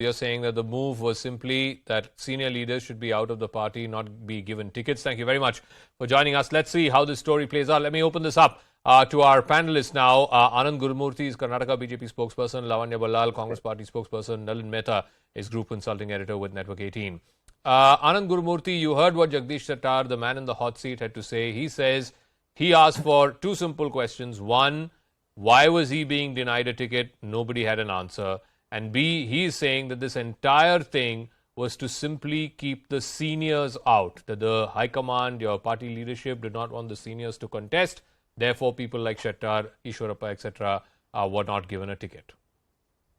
You're saying that the move was simply that senior leaders should be out of the party, not be given tickets. Thank you very much for joining us. Let's see how this story plays out. Let me open this up to our panelists now. Anand Gurumurthy is Karnataka BJP spokesperson. Lavanya Ballal, Congress Party spokesperson. Nalin Mehta is Group Consulting Editor with Network 18. Anand Gurumurthy, you heard what Jagadish Shettar, the man in the hot seat, had to say. He says he asked for two simple questions. One, why was he being denied a ticket? Nobody had an answer. And B, he is saying that this entire thing was to simply keep the seniors out, that the High Command, your party leadership did not want the seniors to contest. Therefore, people like Shettar, Ishwarappa, etc. Were not given a ticket.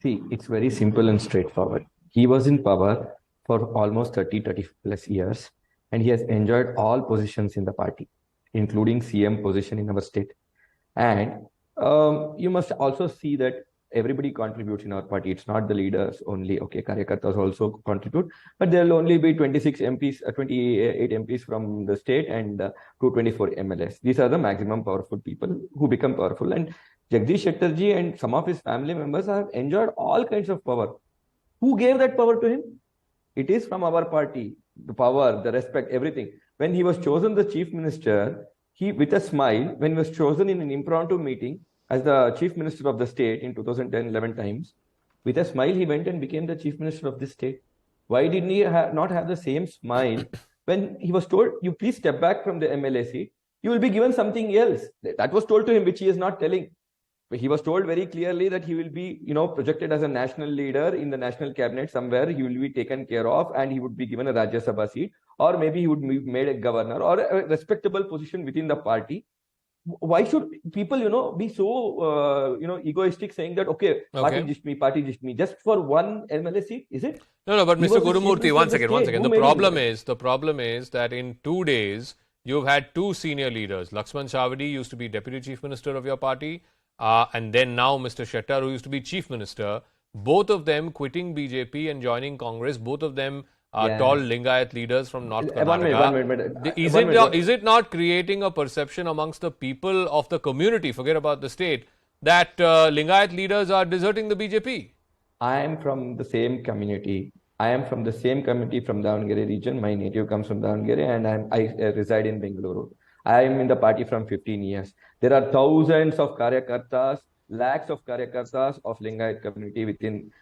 See, it's very simple and straightforward. He was in power for almost 30 plus years, and he has enjoyed all positions in the party, including CM position in our state. And you must also see that everybody contributes in our party. It's not the leaders only. Okay, Karyakartas also contribute, but there will only be 26 MPs, 28 MPs from the state and 224 MLAs. These are the maximum powerful people who become powerful. And Jagadish Shettar ji and some of his family members have enjoyed all kinds of power. Who gave that power to him? It is from our party. The power, the respect, everything. When he was chosen the chief minister, he, with a smile, when he was chosen in an impromptu meeting, as the chief minister of the state in 2010-11 times, with a smile, he went and became the chief minister of this state. Why didn't he not have the same smile when he was told, you please step back from the MLA seat, you will be given something else? That was told to him, which he is not telling. He was told very clearly that he will be, projected as a national leader in the national cabinet somewhere. He will be taken care of and he would be given a Rajya Sabha seat, or maybe he would be made a governor or a respectable position within the party. Why should people, be so, egoistic, saying that, okay, party just me, just for one MLA seat, is it? No, but Mr. Gurumurthy, one second. The problem is that in 2 days, you've had two senior leaders. Laxman Shavadi used to be Deputy Chief Minister of your party, and then now Mr. Shettar, who used to be Chief Minister, both of them quitting BJP and joining Congress, both of them tall Lingayat leaders from North Karnataka. One minute. Is it not creating a perception amongst the people of the community, forget about the state, that Lingayat leaders are deserting the BJP? I am from the same community. I am from the same community from Davangere region. My native comes from Davangere and I reside in Bengaluru. I am in the party from 15 years. There are thousands of Karyakartas, lakhs of Karyakartas of Lingayat community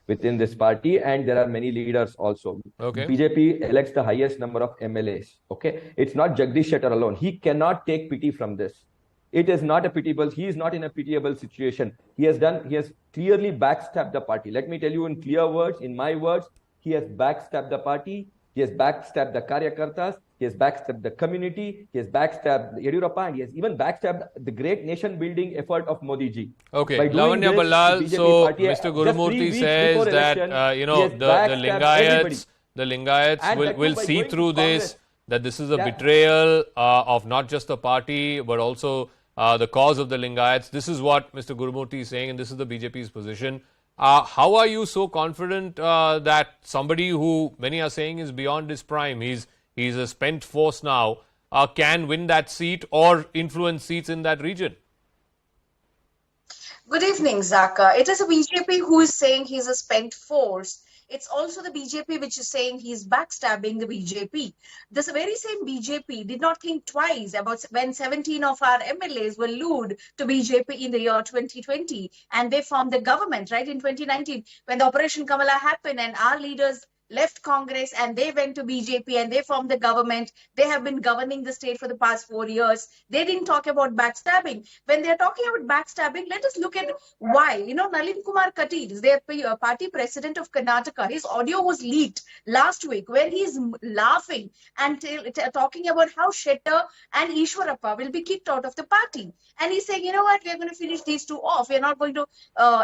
within this party, and there are many leaders also. Okay. BJP elects the highest number of MLAs. Okay, it's not Jagadish Shettar alone. He cannot take pity from this. It is not a pitiable. He is not in a pitiable situation. He has clearly backstabbed the party. Let me tell you in clear words, in my words, he has backstabbed the party. He has backstabbed the Karyakartas. He has backstabbed the community. He has backstabbed Yediyurappa, and he has even backstabbed the great nation-building effort of Modi ji. Okay, Lavanya Ballal. So Mr. Gurumurthy says that the Lingayats will see through this. That this is a betrayal of not just the party but also the cause of the Lingayats. This is what Mr. Gurumurthy is saying, and this is the BJP's position. How are you so confident that somebody who many are saying is beyond his prime, he's a spent force now, can win that seat or influence seats in that region? Good evening, Zaka. It is a BJP who is saying he's a spent force. It's also the BJP which is saying he's backstabbing the BJP. This very same BJP did not think twice about when 17 of our MLAs were lured to BJP in the year 2020, and they formed the government, right, in 2019, when the Operation Kamala happened and our leaders left Congress and they went to BJP and they formed the government. They have been governing the state for the past 4 years. They didn't talk about backstabbing. When they're talking about backstabbing, let us look at why. Nalin Kumar Katil, their party president of Karnataka, his audio was leaked last week where he's laughing and talking about how Shettar and Ishwarappa will be kicked out of the party. And he's saying, you know what, we're going to finish these two off. We're not going to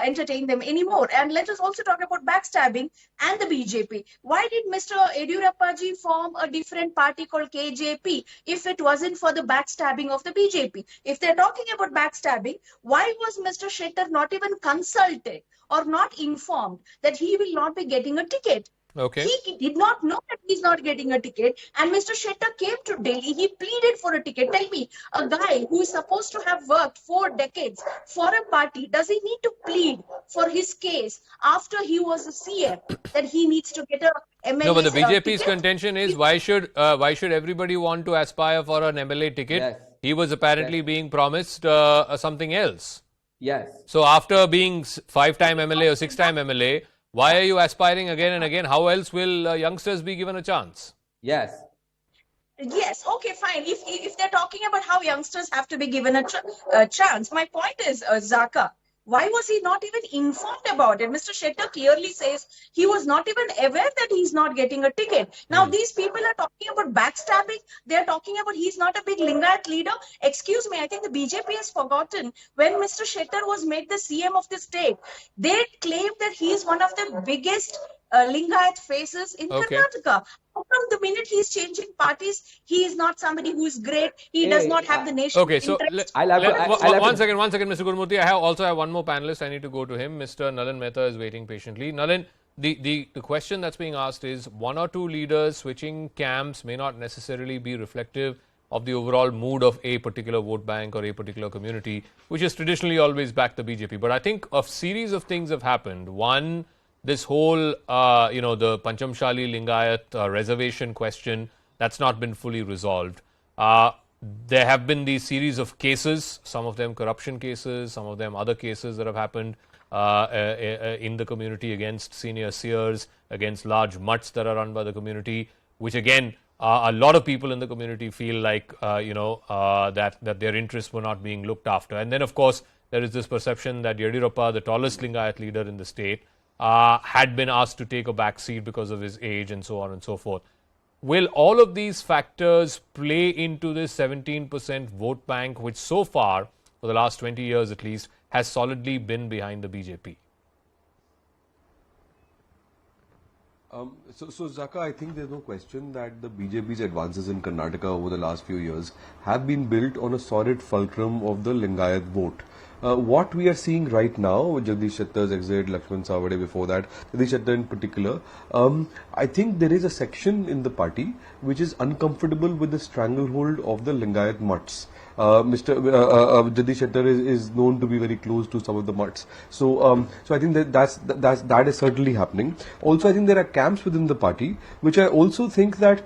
entertain them anymore. And let us also talk about backstabbing and the BJP. Why did Mr. Yediyurappa ji form a different party called KJP if it wasn't for the backstabbing of the BJP? If they're talking about backstabbing, why was Mr. Shettar not even consulted or not informed that he will not be getting a ticket? Okay. He did not know that he's not getting a ticket. And Mr. Shettar came to Delhi. He pleaded for a ticket. Tell me, a guy who is supposed to have worked 4 decades for a party, does he need to plead for his case after he was a CM that he needs to get a MLA No, but the BJP's ticket? contention is why should everybody want to aspire for an MLA ticket? Yes. He was apparently being promised something else. Yes. So after being 5-time MLA or 6-time MLA, why are you aspiring again and again? How else will youngsters be given a chance? Yes. Yes, okay, fine. If they're talking about how youngsters have to be given a chance, my point is, Zaka, why was he not even informed about it? Mr. Shettar clearly says he was not even aware that he's not getting a ticket. Now, these people are talking about backstabbing. They're talking about he's not a big Lingayat leader. Excuse me, I think the BJP has forgotten when Mr. Shettar was made the CM of the state. They claimed that he is one of the biggest Lingayat faces in Karnataka. How come the minute he's changing parties, he is not somebody who is great? He does not have the nation. Okay, so one second, Mr. Gurumurthy. I also have one more panelist. I need to go to him. Mr. Nalin Mehta is waiting patiently. Nalin, the question that's being asked is, one or two leaders switching camps may not necessarily be reflective of the overall mood of a particular vote bank or a particular community, which has traditionally always backed the BJP. But I think a series of things have happened. One, this whole, the Panchamshali Lingayat reservation question, that's not been fully resolved. There have been these series of cases, some of them corruption cases, some of them other cases that have happened in the community against senior seers, against large mutts that are run by the community, which again, a lot of people in the community feel like, that their interests were not being looked after. And then, of course, there is this perception that Yediyurappa, the tallest Lingayat leader in the state, had been asked to take a back seat because of his age and so on and so forth. Will all of these factors play into this 17% vote bank, which so far, for the last 20 years at least, has solidly been behind the BJP? So Zaka, I think there's no question that the BJP's advances in Karnataka over the last few years have been built on a solid fulcrum of the Lingayat vote. What we are seeing right now, Jagadish Shettar's exit, Lakshman Savade before that, Jagadish Shettar in particular, I think there is a section in the party which is uncomfortable with the stranglehold of the Lingayat mutts. Jagadish Shettar is known to be very close to some of the mutts. So I think that is certainly happening. Also, I think there are camps within the party which I also think that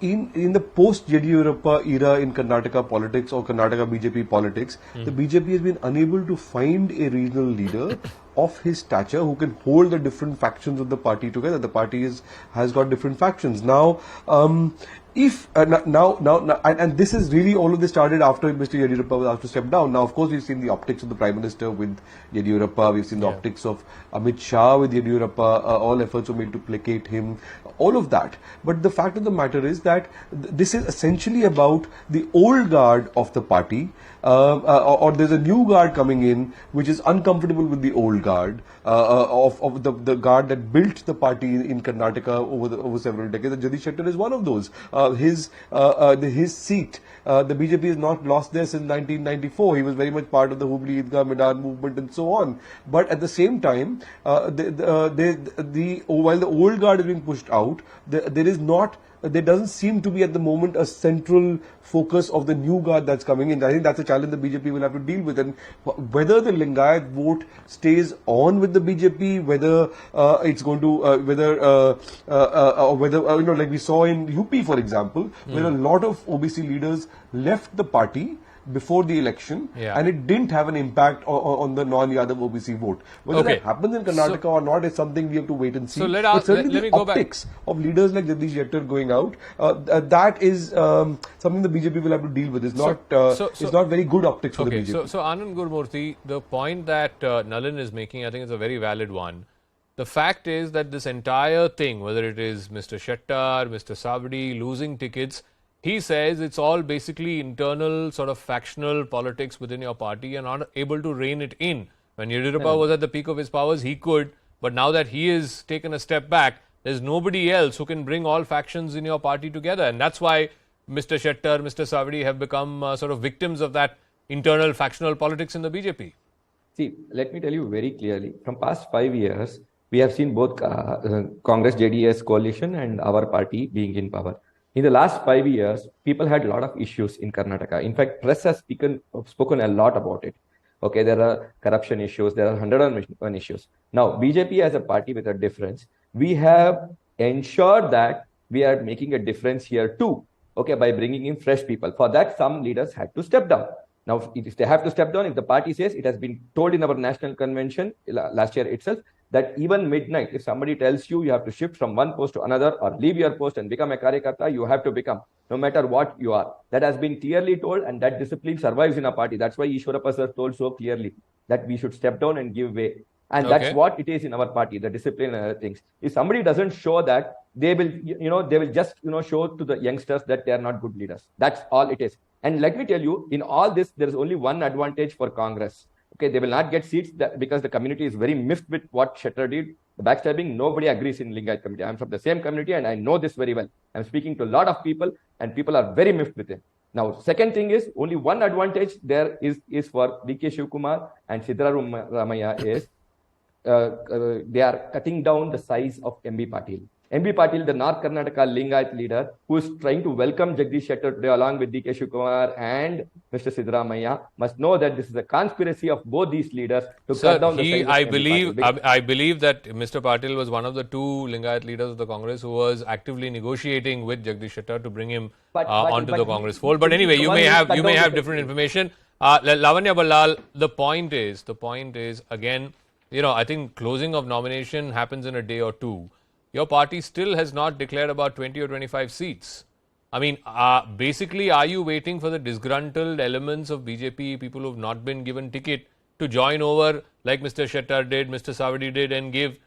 in the post Yediyurappa era in Karnataka politics or Karnataka BJP politics, the BJP has been unable to find a regional leader of his stature who can hold the different factions of the party together. The party has got different factions now. And this is really, all of this started after Mr. Yediyurappa was asked to step down. Now, of course, we've seen the optics of the Prime Minister with Yediyurappa. We've seen the optics of Amit Shah with Yediyurappa. All efforts were made to placate him. All of that. But the fact of the matter is that this is essentially about the old guard of the party, or there's a new guard coming in which is uncomfortable with the old guard of the guard that built the party in Karnataka over several decades. And Jagadish Shettar is one of those. His seat, the BJP has not lost there since 1994. He was very much part of the Hubli Idgah Maidan movement and so on. But at the same time, while the old guard is being pushed out, there doesn't seem to be at the moment a central focus of the new guard that's coming in. I think that's a challenge the BJP will have to deal with. And whether the Lingayat vote stays on with the BJP, whether it's going to, like we saw in UP, for example, where a lot of OBC leaders left the party before the election, and it didn't have an impact on the non-Yadav OBC vote. Whether that happens in Karnataka or not is something we have to wait and see. So let me go optics of leaders like Jagadish Shettar going out, that is something the BJP will have to deal with. It's not very good optics for the BJP. So Anand Gurumurthy, the point that Nalin is making, I think is a very valid one. The fact is that this entire thing, whether it is Mr. Shettar, Mr. Savadi losing tickets, he says it's all basically internal sort of factional politics within your party. You're not able to rein it in. When Yediyurappa was at the peak of his powers, he could. But now that he has taken a step back, there's nobody else who can bring all factions in your party together. And that's why Mr. Shettar, Mr. Savadi have become sort of victims of that internal factional politics in the BJP. See, let me tell you very clearly, from past 5 years, we have seen both Congress JDS coalition and our party being in power. In the last 5 years, people had a lot of issues in Karnataka. In fact, press has spoken a lot about it. Okay, there are corruption issues, there are 101 issues. Now, BJP as a party with a difference, we have ensured that we are making a difference here too, okay, by bringing in fresh people. For that, some leaders had to step down. Now, if they have to step down, if the party says, it has been told in our national convention last year itself, that even midnight, if somebody tells you you have to shift from one post to another or leave your post and become a Karyakarta, you have to become, no matter what you are. That has been clearly told, and that discipline survives in a party. That's why Ishwarappa sir told so clearly that we should step down and give way. And that's what it is in our party, the discipline and other things. If somebody doesn't show that, they will just show to the youngsters that they are not good leaders. That's all it is. And let me tell you, in all this, there is only one advantage for Congress. Okay, they will not get seats because the community is very miffed with what Shettar did. The backstabbing, nobody agrees in Lingayat community. I'm from the same community and I know this very well. I'm speaking to a lot of people and people are very miffed with him. Now, second thing is, only one advantage there is for DK Shivakumar and Siddaramaiah is they are cutting down the size of MB Patil. MB Patil, the North Karnataka Lingayat leader, who is trying to welcome Jagadish Shettar today along with DK Shivakumar and Mr. Siddaramaiah, must know that this is a conspiracy of both these leaders to cut down the size of MB Patil. I believe that Mr. Patil was one of the two Lingayat leaders of the Congress who was actively negotiating with Jagadish Shettar to bring him onto the Congress fold. But anyway, you may have different information. Lavanya Ballal, the point is again, I think closing of nomination happens in a day or two. Your party still has not declared about 20 or 25 seats. I mean, basically, are you waiting for the disgruntled elements of BJP, people who have not been given ticket, to join over like Mr. Shettar did, Mr. Savadi did, and give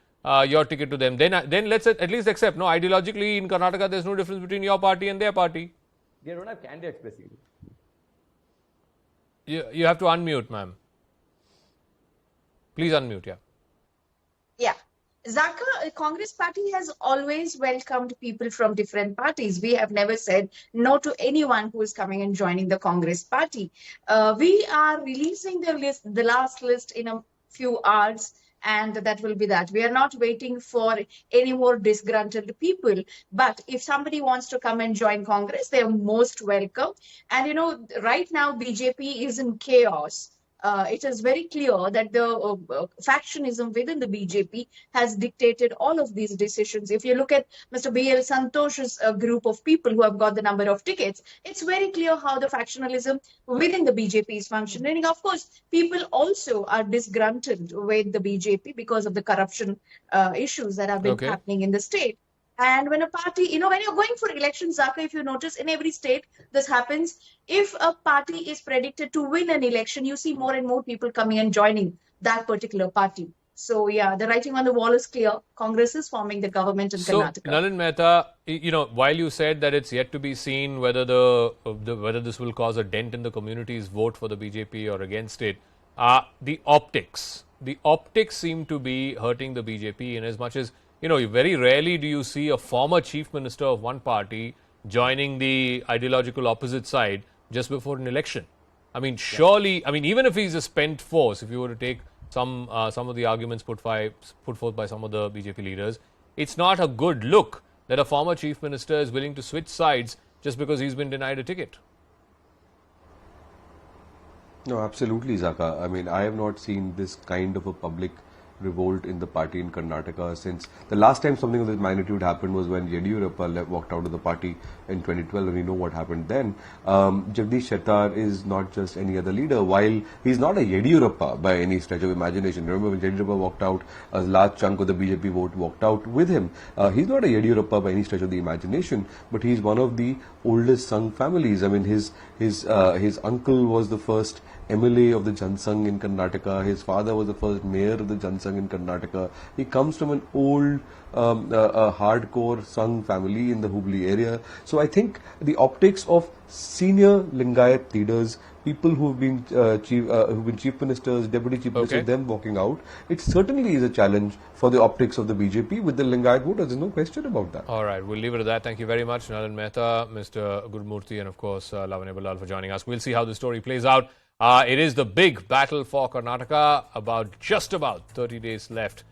your ticket to them? Then let's at least accept, no, ideologically in Karnataka, there's no difference between your party and their party. They don't have candidates, basically. You have to unmute, ma'am. Please unmute, yeah. Yeah. Zaka, Congress party has always welcomed people from different parties. We have never said no to anyone who is coming and joining the Congress party. We are releasing the last list in a few hours, and that will be that. We are not waiting for any more disgruntled people. But if somebody wants to come and join Congress, they are most welcome. And right now BJP is in chaos. It is very clear that the factionism within the BJP has dictated all of these decisions. If you look at Mr. B.L. Santosh's group of people who have got the number of tickets, it's very clear how the factionalism within the BJP is functioning. Of course, people also are disgruntled with the BJP because of the corruption issues that have been happening in the state. And when a party, when you're going for elections, Zaka, if you notice in every state, this happens. If a party is predicted to win an election, you see more and more people coming and joining that particular party. So, yeah, the writing on the wall is clear. Congress is forming the government in Karnataka. Nalin Mehta, while you said that it's yet to be seen whether whether this will cause a dent in the community's vote for the BJP or against it, the optics seem to be hurting the BJP in as much as, very rarely do you see a former chief minister of one party joining the ideological opposite side just before an election. I mean, surely, even if he's a spent force, if you were to take some of the arguments put forth by some of the BJP leaders, it's not a good look that a former chief minister is willing to switch sides just because he's been denied a ticket. No, absolutely, Zaka. I have not seen this kind of a public revolt in the party in Karnataka since the last time something of this magnitude happened was when Yediyurappa walked out of the party in 2012, and we know what happened then. Jagadish Shettar is not just any other leader. While he's not a Yediyurappa by any stretch of imagination. Remember when Yediyurappa walked out, a large chunk of the BJP vote walked out with him. He's not a Yediyurappa by any stretch of the imagination, but he's one of the oldest Singh families. His uncle was the first MLA of the Jansangh in Karnataka. His father was the first mayor of the Jansangh in Karnataka. He comes from an old, hardcore Singh family in the Hubli area. So I think the optics of senior Lingayat leaders, people who've been chief ministers, deputy chief ministers, them walking out, it certainly is a challenge for the optics of the BJP with the Lingayat voters. There's no question about that. All right, we'll leave it at that. Thank you very much, Nalin Mehta, Mr. Gurumurthy, and of course, Lavanya Ballal for joining us. We'll see how the story plays out. It is the big battle for Karnataka. Just about 30 days left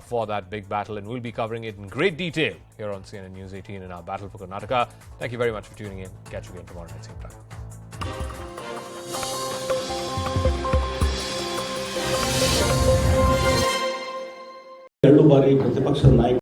for that big battle, and we'll be covering it in great detail here on CNN News 18 in our battle for Karnataka. Thank you very much for tuning in. Catch you again tomorrow night, same time. ಎರಡು ಬಾರಿ ಪ್ರತಿಪಕ್ಷದ ನಾಯಕ